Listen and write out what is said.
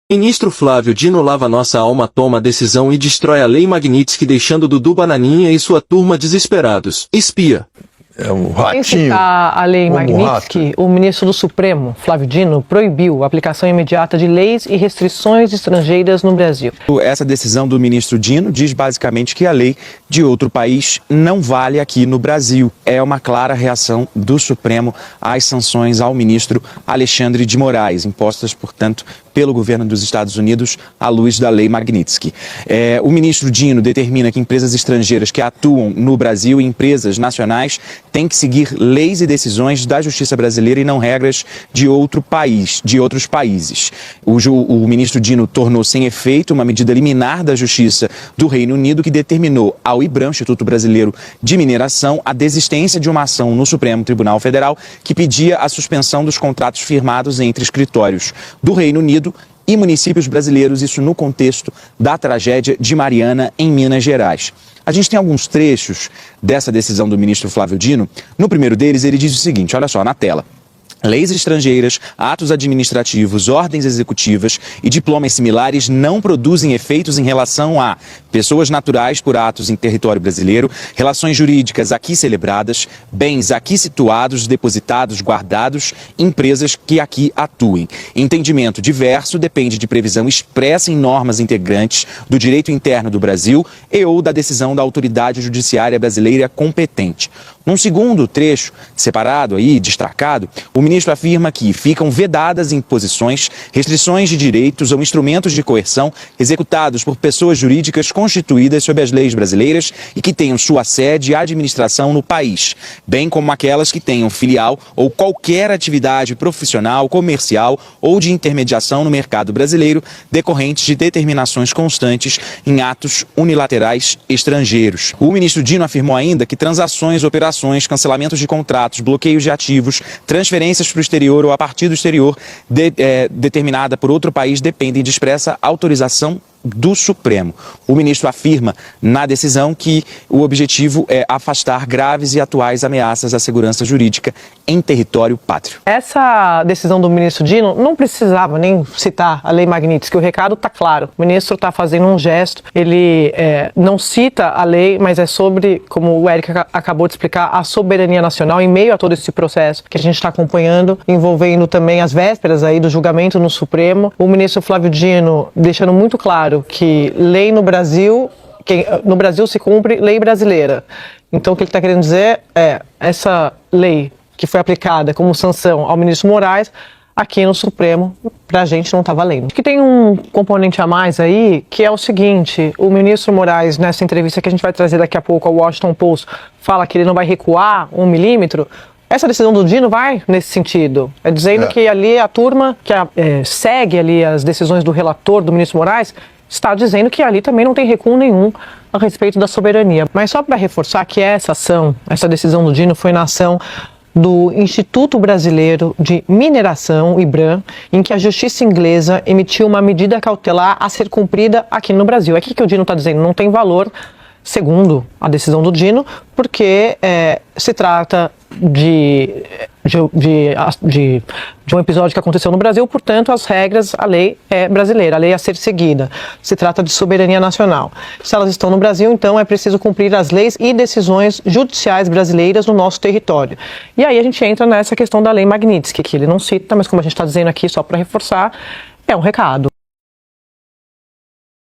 Ministro Flávio Dino lava nossa alma, toma decisão e destrói a Lei Magnitsky, deixando Dudu Bananinha e sua turma desesperados. Espia. É um Sem ratinho. citar a Lei Magnitsky, o ministro do Supremo, Flávio Dino, proibiu a aplicação imediata de leis e restrições estrangeiras no Brasil. Essa decisão do ministro Dino diz basicamente que a lei de outro país não vale aqui no Brasil. É uma clara reação do Supremo às sanções ao ministro Alexandre de Moraes, impostas, portanto, pelo governo dos Estados Unidos à luz da Lei Magnitsky. O ministro Dino determina que empresas estrangeiras que atuam no Brasil e empresas nacionais têm que seguir leis e decisões da justiça brasileira e não regras de outro país, de outros países. O ministro Dino tornou sem efeito uma medida liminar da Justiça do Reino Unido que determinou ao IBRAM, Instituto Brasileiro de Mineração, a desistência de uma ação no Supremo Tribunal Federal que pedia a suspensão dos contratos firmados entre escritórios do Reino Unido e municípios brasileiros, isso no contexto da tragédia de Mariana, em Minas Gerais. A gente tem alguns trechos dessa decisão do ministro Flávio Dino. No primeiro deles, ele diz o seguinte, olha só, na tela. Leis estrangeiras, atos administrativos, ordens executivas e diplomas similares não produzem efeitos em relação a pessoas naturais por atos em território brasileiro, relações jurídicas aqui celebradas, bens aqui situados, depositados, guardados, empresas que aqui atuem. Entendimento diverso depende de previsão expressa em normas integrantes do direito interno do Brasil e ou da decisão da autoridade judiciária brasileira competente. Num segundo trecho, separado aí, destacado, o ministro afirma que ficam vedadas imposições, restrições de direitos ou instrumentos de coerção executados por pessoas jurídicas constituídas sob as leis brasileiras e que tenham sua sede e administração no país, bem como aquelas que tenham filial ou qualquer atividade profissional, comercial ou de intermediação no mercado brasileiro decorrentes de determinações constantes em atos unilaterais estrangeiros. O ministro Dino afirmou ainda que transações, operações, cancelamentos de contratos, bloqueios de ativos, transferências para o exterior ou a partir do exterior determinada por outro país dependem de expressa autorização do Supremo. O ministro afirma na decisão que o objetivo é afastar graves e atuais ameaças à segurança jurídica em território pátrio. Essa decisão do ministro Dino não precisava nem citar a Lei Magnitsky, o recado está claro. O ministro está fazendo um gesto, ele não cita a lei, mas é sobre, como o Eric acabou de explicar, a soberania nacional em meio a todo esse processo que a gente está acompanhando, envolvendo também as vésperas aí do julgamento no Supremo. O ministro Flávio Dino deixando muito claro que lei no Brasil se cumpre lei brasileira. Então o que ele está querendo dizer é essa lei que foi aplicada como sanção ao ministro Moraes, aqui no Supremo, pra gente não tá valendo. Que tem um componente a mais aí, que é o seguinte, o ministro Moraes, nessa entrevista que a gente vai trazer daqui a pouco ao Washington Post, fala que ele não vai recuar 1 milímetro. Essa decisão do Dino vai nesse sentido, dizendo que ali a turma que segue ali as decisões do relator, do ministro Moraes, está dizendo que ali também não tem recuo nenhum a respeito da soberania. Mas só para reforçar que essa decisão do Dino foi na ação do Instituto Brasileiro de Mineração, IBRAM, em que a justiça inglesa emitiu uma medida cautelar a ser cumprida aqui no Brasil. É aqui que o Dino está dizendo, não tem valor, segundo a decisão do Dino, porque se trata de um episódio que aconteceu no Brasil, portanto, as regras, a lei é brasileira, a lei a ser seguida. Se trata de soberania nacional. Se elas estão no Brasil, então é preciso cumprir as leis e decisões judiciais brasileiras no nosso território. E aí a gente entra nessa questão da Lei Magnitsky, que ele não cita, mas como a gente está dizendo aqui, só para reforçar, é um recado.